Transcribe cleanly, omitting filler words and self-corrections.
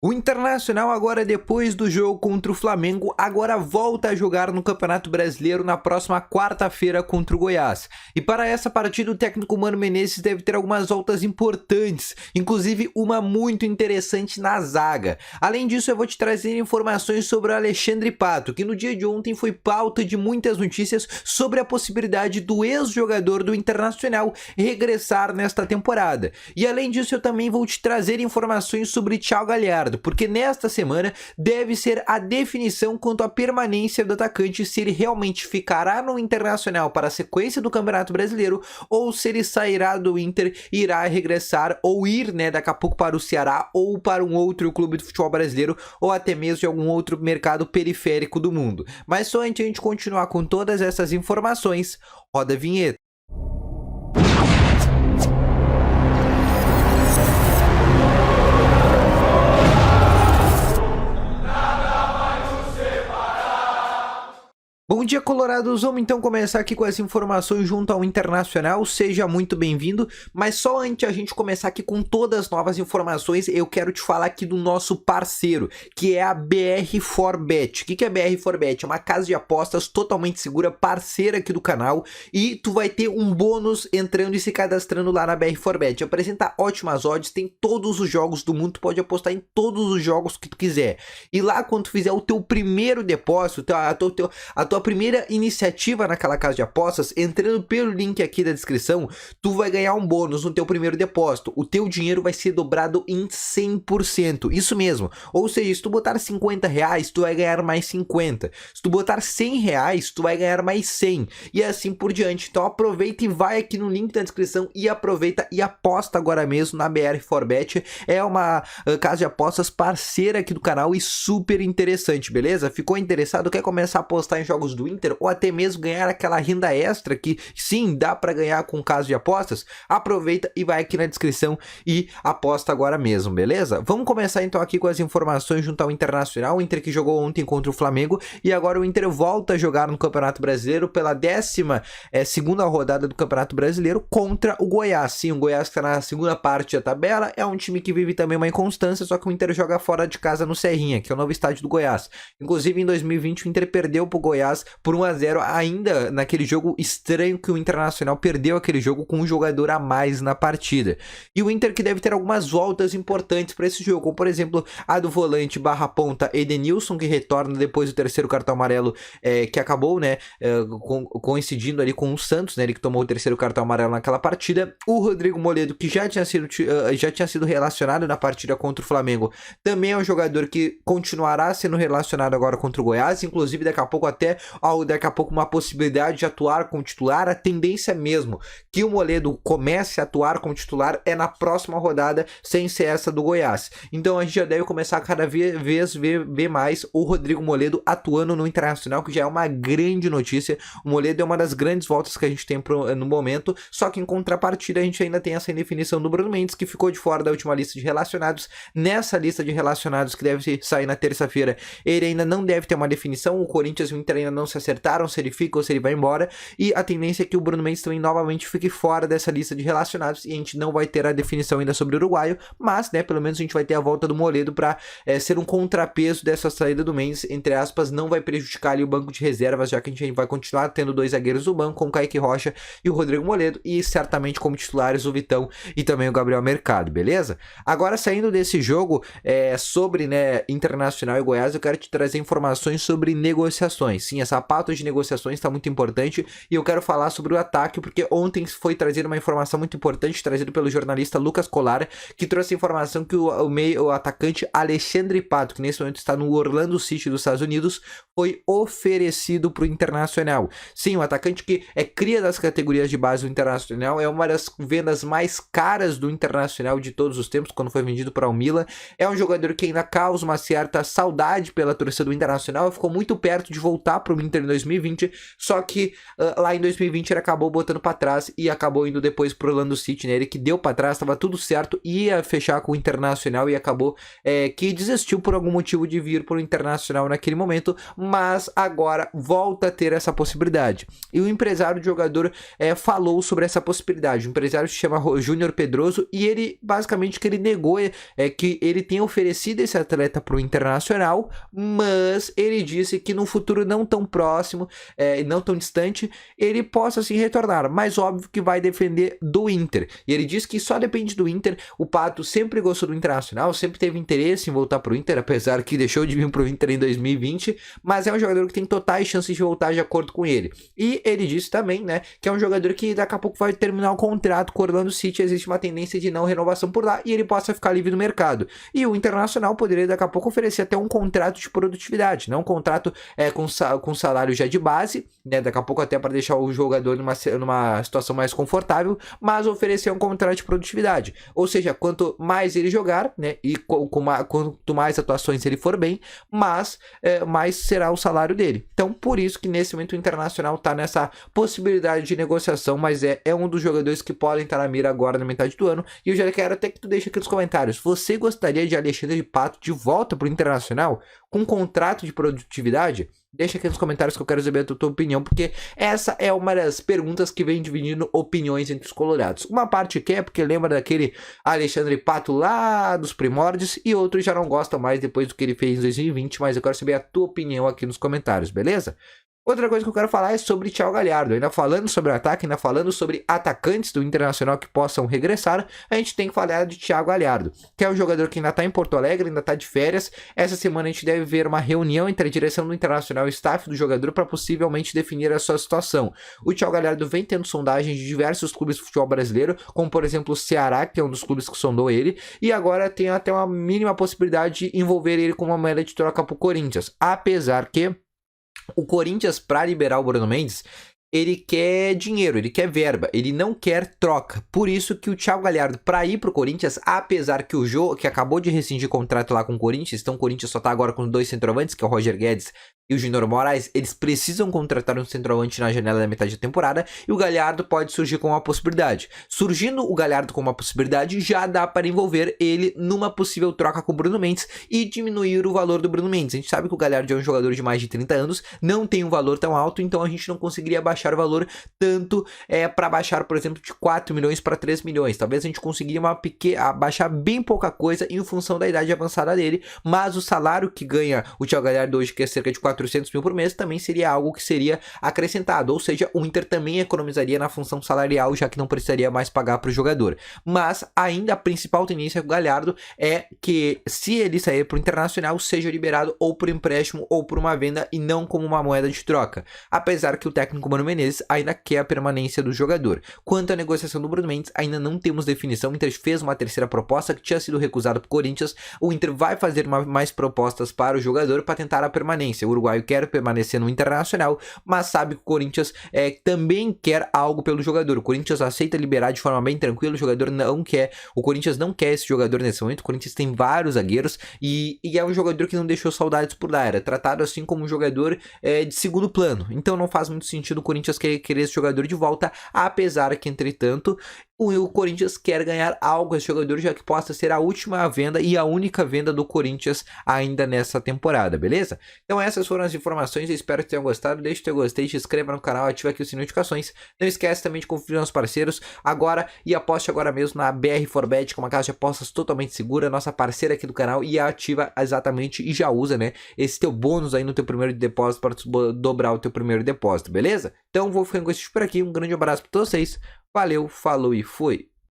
O Internacional agora, depois do jogo contra o Flamengo, agora volta a jogar no Campeonato Brasileiro na próxima quarta-feira contra o Goiás. E para essa partida o técnico Mano Menezes deve ter algumas voltas importantes, inclusive uma muito interessante na zaga. Além disso, eu vou te trazer informações sobre o Alexandre Pato, que no dia de ontem foi pauta de muitas notícias sobre a possibilidade do ex-jogador do Internacional regressar nesta temporada. E além disso, eu também vou te trazer informações sobre Thiago Galhardo, porque nesta semana deve ser a definição quanto à permanência do atacante, se ele realmente ficará no Internacional para a sequência do Campeonato Brasileiro ou se ele sairá do Inter e irá regressar ou ir, daqui a pouco para o Ceará ou para um outro clube de futebol brasileiro ou até mesmo de algum outro mercado periférico do mundo. Mas só antes de a gente continuar com todas essas informações, roda a vinheta. Bom dia, colorados! Vamos então começar aqui com as informações junto ao Internacional. Seja muito bem-vindo, mas só antes a gente começar aqui com todas as novas informações, eu quero te falar aqui do nosso parceiro, que é a BR4Bet. O que é a BR4Bet? É uma casa de apostas totalmente segura, parceira aqui do canal, e tu vai ter um bônus entrando e se cadastrando lá na BR4Bet. Apresenta ótimas odds, tem todos os jogos do mundo, tu pode apostar em todos os jogos que tu quiser. E lá, quando tu fizer o teu primeiro depósito, a tua primeira iniciativa naquela casa de apostas, entrando pelo link aqui da descrição, tu vai ganhar um bônus no teu primeiro depósito. O teu dinheiro vai ser dobrado em 100%, isso mesmo. Ou seja, se tu botar 50 reais, tu vai ganhar mais 50. Se tu botar 100 reais, tu vai ganhar mais 100. E assim por diante. Então aproveita e vai aqui no link da descrição e aproveita e aposta agora mesmo na BR4Bet. É uma casa de apostas parceira aqui do canal e super interessante, beleza? Ficou interessado? Quer começar a apostar em jogos do Inter ou até mesmo ganhar aquela renda extra que sim, dá para ganhar com caso de apostas? Aproveita e vai aqui na descrição e aposta agora mesmo, beleza? Vamos começar então aqui com as informações junto ao Internacional. O Inter que jogou ontem contra o Flamengo e agora o Inter volta a jogar no Campeonato Brasileiro pela 12ª rodada do Campeonato Brasileiro contra o Goiás. Sim, o Goiás que está na segunda parte da tabela, é um time que vive também uma inconstância, só que o Inter joga fora de casa no Serrinha, que é o novo estádio do Goiás. Inclusive em 2020 o Inter perdeu pro Goiás por 1-0, ainda naquele jogo estranho que o Internacional perdeu aquele jogo com um jogador a mais na partida. E o Inter que deve ter algumas voltas importantes para esse jogo, como por exemplo a do volante barra ponta Edenilson, que retorna depois do terceiro cartão amarelo, que acabou coincidindo ali com o Santos, ele que tomou o terceiro cartão amarelo naquela partida. O Rodrigo Moledo, que já tinha sido relacionado na partida contra o Flamengo, também é um jogador que continuará sendo relacionado agora contra o Goiás, inclusive daqui a pouco uma possibilidade de atuar como titular. A tendência mesmo que o Moledo comece a atuar como titular é na próxima rodada, sem ser essa do Goiás. Então a gente já deve começar a cada vez ver mais o Rodrigo Moledo atuando no Internacional, que já é uma grande notícia. O Moledo é uma das grandes voltas que a gente tem no momento, só que em contrapartida a gente ainda tem essa indefinição do Bruno Mendes, que ficou de fora da última lista de relacionados. Nessa lista de relacionados que deve sair na terça-feira, ele ainda não deve ter uma definição. O Corinthians e o Inter ainda não se acertaram se ele fica ou se ele vai embora, e a tendência é que o Bruno Mendes também novamente fique fora dessa lista de relacionados e a gente não vai ter a definição ainda sobre o uruguaio, mas pelo menos a gente vai ter a volta do Moledo para ser um contrapeso dessa saída do Mendes, entre aspas. Não vai prejudicar ali o banco de reservas, já que a gente vai continuar tendo dois zagueiros do banco, com o Kaique Rocha e o Rodrigo Moledo, e certamente como titulares o Vitão e também o Gabriel Mercado, beleza? Agora, saindo desse jogo sobre Internacional e Goiás, eu quero te trazer informações sobre negociações. Sim, essa pauta de negociações está muito importante e eu quero falar sobre o ataque, porque ontem foi trazida uma informação muito importante, trazida pelo jornalista Lucas Colar, que trouxe a informação que o atacante Alexandre Pato, que nesse momento está no Orlando City dos Estados Unidos, foi oferecido para o Internacional. Sim, o atacante que é cria das categorias de base do Internacional, é uma das vendas mais caras do Internacional de todos os tempos, quando foi vendido para o Milan. É um jogador que ainda causa uma certa saudade pela torcida do Internacional, ficou muito perto de voltar para o Inter em 2020, só que lá em 2020 ele acabou botando pra trás e acabou indo depois pro Orlando City, né? Ele que deu pra trás, tava tudo certo, ia fechar com o Internacional e acabou que desistiu por algum motivo de vir pro Internacional naquele momento, mas agora volta a ter essa possibilidade. E o empresário do jogador falou sobre essa possibilidade. O empresário se chama Júnior Pedroso e ele basicamente que ele negou que ele tenha oferecido esse atleta pro Internacional, mas ele disse que no futuro não tão próximo, não tão distante, ele possa sim retornar, mas óbvio que vai defender do Inter. E ele diz que só depende do Inter. O Pato sempre gostou do Internacional, sempre teve interesse em voltar pro Inter, apesar que deixou de vir pro Inter em 2020, mas é um jogador que tem totais chances de voltar de acordo com ele. E ele disse também, né, que é um jogador que daqui a pouco vai terminar o contrato com o Orlando City, existe uma tendência de não renovação por lá e ele possa ficar livre no mercado. E o Internacional poderia daqui a pouco oferecer até um contrato de produtividade, não um contrato com salário já de base, né, daqui a pouco até para deixar o jogador numa situação mais confortável, mas oferecer um contrato de produtividade. Ou seja, quanto mais ele jogar, né, e quanto mais atuações ele for bem, mais será o salário dele. Então, por isso que nesse momento o Internacional está nessa possibilidade de negociação, mas é um dos jogadores que podem estar na mira agora na metade do ano. E eu já quero até que tu deixe aqui nos comentários, você gostaria de Alexandre Pato de volta pro Internacional com um contrato de produtividade? Deixa aqui nos comentários que eu quero saber a tua opinião, porque essa é uma das perguntas que vem dividindo opiniões entre os colorados. Uma parte quer porque lembra daquele Alexandre Pato lá dos primórdios, e outros já não gostam mais depois do que ele fez em 2020, mas eu quero saber a tua opinião aqui nos comentários, beleza? Outra coisa que eu quero falar é sobre Thiago Galhardo. Ainda falando sobre o ataque, ainda falando sobre atacantes do Internacional que possam regressar, a gente tem que falar de Thiago Galhardo, que é um jogador que ainda está em Porto Alegre, ainda está de férias. Essa semana a gente deve ver uma reunião entre a direção do Internacional e o staff do jogador para possivelmente definir a sua situação. O Thiago Galhardo vem tendo sondagens de diversos clubes de futebol brasileiro, como por exemplo o Ceará, que é um dos clubes que sondou ele, e agora tem até uma mínima possibilidade de envolver ele com uma moeda de troca para o Corinthians, apesar que o Corinthians, para liberar o Bruno Mendes, ele quer dinheiro, ele quer verba, ele não quer troca. Por isso que o Thiago Galhardo, para ir pro Corinthians, apesar que o Jô, que acabou de rescindir contrato lá com o Corinthians, então o Corinthians só tá agora com 2 centroavantes, que é o Roger Guedes e o Júnior Moraes, eles precisam contratar um centroavante na janela da metade da temporada, e o Galhardo pode surgir com uma possibilidade. Surgindo o Galhardo com uma possibilidade, já dá para envolver ele numa possível troca com o Bruno Mendes e diminuir o valor do Bruno Mendes. A gente sabe que o Galhardo é um jogador de mais de 30 anos, não tem um valor tão alto, então a gente não conseguiria baixar o valor tanto para baixar, por exemplo, de 4 milhões para 3 milhões. Talvez a gente conseguiria baixar bem pouca coisa em função da idade avançada dele, mas o salário que ganha o Thiago Galhardo hoje, que é cerca de 400 mil por mês, também seria algo que seria acrescentado, ou seja, o Inter também economizaria na função salarial, já que não precisaria mais pagar para o jogador. Mas ainda a principal tendência do Galhardo é que, se ele sair para o Internacional, seja liberado ou por empréstimo ou por uma venda e não como uma moeda de troca, apesar que o técnico Mano Menezes ainda quer a permanência do jogador. Quanto à negociação do Bruno Mendes, ainda não temos definição. O Inter fez uma terceira proposta que tinha sido recusada por Corinthians. O Inter vai fazer mais propostas para o jogador para tentar a permanência. O uruguaio quer permanecer no Internacional, mas sabe que o Corinthians também quer algo pelo jogador. O Corinthians aceita liberar de forma bem tranquila, o jogador não quer. O Corinthians não quer esse jogador nesse momento. O Corinthians tem vários zagueiros e é um jogador que não deixou saudades por lá. Era tratado assim como um jogador de segundo plano. Então não faz muito sentido o Corinthians querer esse jogador de volta, apesar que, entretanto, o Corinthians quer ganhar algo esse jogador, já que possa ser a última venda e a única venda do Corinthians ainda nessa temporada, beleza? Então essas foram as informações, eu espero que tenham gostado. Deixe o teu gostei, se inscreva no canal, ative aqui o sininho de notificações. Não esquece também de conferir nossos parceiros agora e aposte agora mesmo na BR4Bet, que é uma casa de apostas totalmente segura, nossa parceira aqui do canal, e ativa exatamente e já usa, né, esse teu bônus aí no teu primeiro depósito para dobrar o teu primeiro depósito, beleza? Então vou ficando com esse vídeo por aqui, um grande abraço para todos vocês. Valeu, falou e fui!